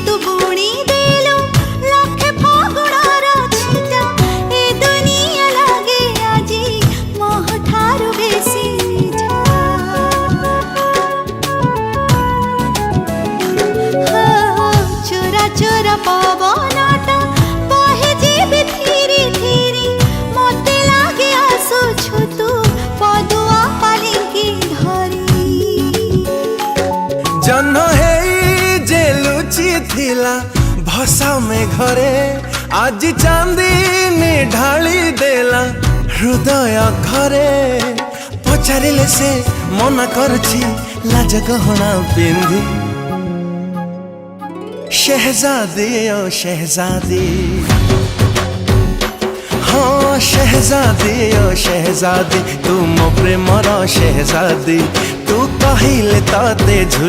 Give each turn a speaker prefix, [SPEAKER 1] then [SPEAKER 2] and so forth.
[SPEAKER 1] तू बुणी देलु लखे फागुणार छिटा ए दुनिया लागे आजी मोह ठारू बेसी मिठा हो चोरा चोरा पवनटा बहे जीवी धीरे धीरे मते लागे आसुछु तू पदुआ पालिंकी धरी
[SPEAKER 2] जन्म हे जे लुचि थिला भसा में घरे आज चांदीनी ढाली देला हृदय घरे पचारिले से मना करछि लाज गहना पिंधी शहजादी ओ शहजादी हाँ शहजादी ओ शहजादी तू मो प्रेमर शहजादी तू कहिले ताते